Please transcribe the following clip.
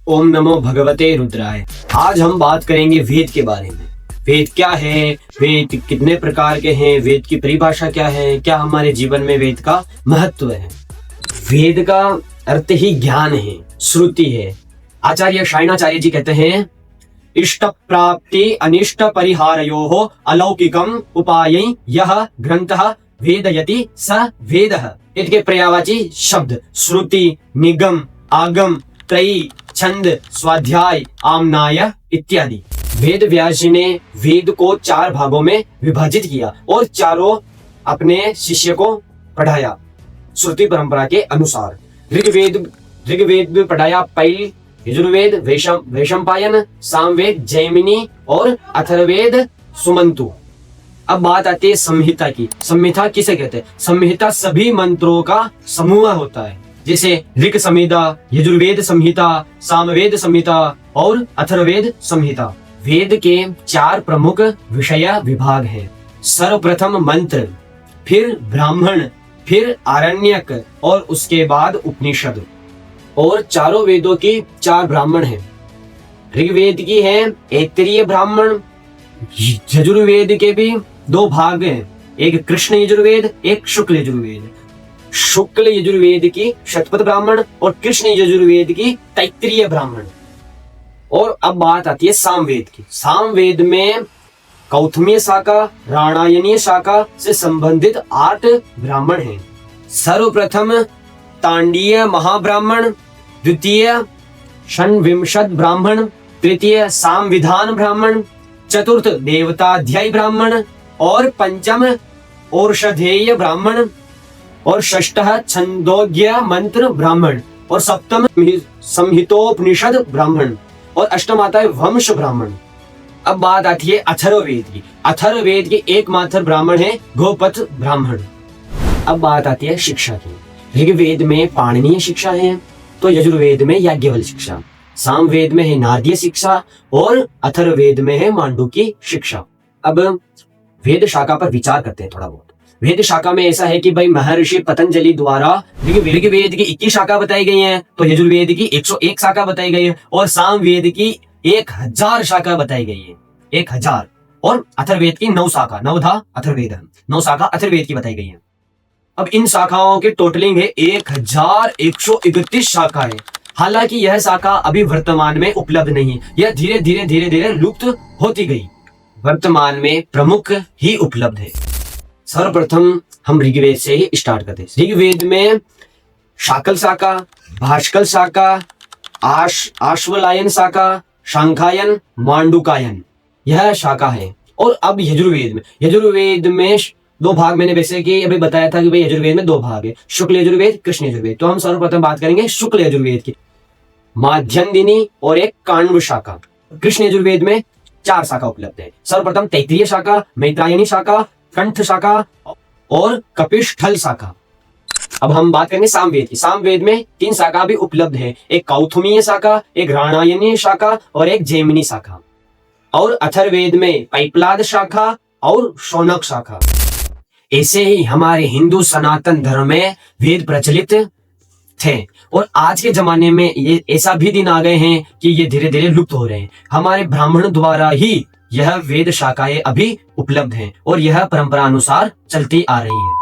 ओम नमो भगवते रुद्राय। आज हम बात करेंगे वेद के बारे में। वेद क्या है, वेद कितने प्रकार के हैं, वेद की परिभाषा क्या है, क्या हमारे जीवन में वेद का महत्व है। वेद का अर्थ ही ज्ञान है, श्रुति है। आचार्य शायणाचार्य जी कहते हैं, इष्ट प्राप्ति अनिष्ट परिहारयोः अलौकिकम उपाय यह ग्रंथः वेदयति स वेदः। इसके पर्यायवाची शब्द श्रुति, निगम, आगम, त्रयी, छंद, स्वाध्याय, आमनाय इत्यादि। वेद व्यास जी ने वेद को 4 भागों में विभाजित किया और चारों अपने शिष्य को पढ़ाया श्रुति परंपरा के अनुसार। ऋग्वेद में पढ़ाया पैल, यजुर्वेद वैशंपायन, सामवेद जैमिनी और अथर्ववेद सुमंतु। अब बात आती है संहिता की। संहिता किसे कहते हैं? संहिता सभी मंत्रों का समूह होता है, जैसे ऋग संहिता, यजुर्वेद संहिता, सामवेद संहिता और अथर्ववेद संहिता। वेद के 4 प्रमुख विषय विभाग हैं। सर्वप्रथम मंत्र, फिर ब्राह्मण, फिर आरण्यक और उसके बाद उपनिषद। और चारों वेदों की 4 ब्राह्मण हैं। ऋग्वेद की है ऐतरेय ब्राह्मण। यजुर्वेद के भी 2 भाग हैं, एक कृष्ण यजुर्वेद, एक शुक्ल यजुर्वेद। शुक्ल यजुर्वेद की शतपथ ब्राह्मण और कृष्ण यजुर्वेद की तैत्तिरीय ब्राह्मण। और अब बात आती है सामवेद की। सामवेद में कौथमीय शाखा, राणायनीय शाखा से संबंधित 8 ब्राह्मण हैं। सर्वप्रथम तांडीय महाब्राह्मण, द्वितीय षण्विंशद ब्राह्मण, तृतीय सामविधान ब्राह्मण, चतुर्थ देवताध्यायी ब्राह्मण और पंचम औषधेय ब्राह्मण और षष्ठः छंदोग्य मंत्र ब्राह्मण और सप्तम संहितोपनिषद ब्राह्मण और अष्टम आता है वंश ब्राह्मण। अब बात आती है अथर्ववेद की। अथर्ववेद के एकमात्र ब्राह्मण है गोपथ ब्राह्मण। अब बात आती है शिक्षा की। ऋग्वेद में पाणिनीय शिक्षा है, तो यजुर्वेद में याज्ञवल्क्य शिक्षा, सामवेद में है नारदीय शिक्षा और अथर्ववेद में है मांडूक्य शिक्षा। अब वेद शाखा पर विचार करते हैं थोड़ा बहुत। वेद शाखा में ऐसा है कि भाई महर्षि पतंजलि द्वारा ऋग्वेद की 21 शाखा बताई गई हैं, तो यजुर्वेद की 101 शाखा बताई गई है और सामवेद की 1000 शाखा बताई गई है, 1000। और अथर्ववेद की 9 शाखा, 9 अथर्ववेद, 9 शाखा अथर्ववेद की बताई गई है। अब इन शाखाओं के टोटलिंग है 1131 शाखाएं। हालांकि यह शाखा अभी वर्तमान में उपलब्ध नहीं है, यह धीरे धीरे लुप्त होती गई। वर्तमान में प्रमुख ही उपलब्ध है। सर्वप्रथम हम ऋग्वेद से ही स्टार्ट करते हैं। ऋग्वेद में शाकल शाखा, भाष्कल शाखा, आश्वलायन शाखा, शांखायन, मांडुकायन, यह शाखा है। और अब यजुर्वेद में 2 भाग मैंने वैसे कि अभी बताया था कि भाई यजुर्वेद में 2 भाग है, शुक्ल यजुर्वेद, कृष्ण यजुर्वेद। तो हम सर्वप्रथम बात करेंगे शुक्ल यजुर्वेद की। माध्यन्दिनी और एक काण्व शाखा। कृष्ण यजुर्वेद में 4 शाखा उपलब्ध है। सर्वप्रथम तैत्तिरीय शाखा, मैत्रायनी शाखा, कंठ शाखा और कपिष्ठल शाखा। अब हम बात करेंगे सामवेद की। सामवेद में 3 शाखा भी उपलब्ध है, एक कौथुमीय शाखा, एक राणायनीय शाखा और एक जैमिनी शाखा। और अथर्ववेद में पैप्लाद शाखा और शौनक शाखा। ऐसे ही हमारे हिंदू सनातन धर्म में वेद प्रचलित थे और आज के जमाने में ये ऐसा भी दिन आ गए हैं कि ये धीरे धीरे लुप्त हो रहे हैं। हमारे ब्राह्मण द्वारा ही यह वेद शाखाएं अभी उपलब्ध हैं और यह परंपरा अनुसार चलती आ रही है।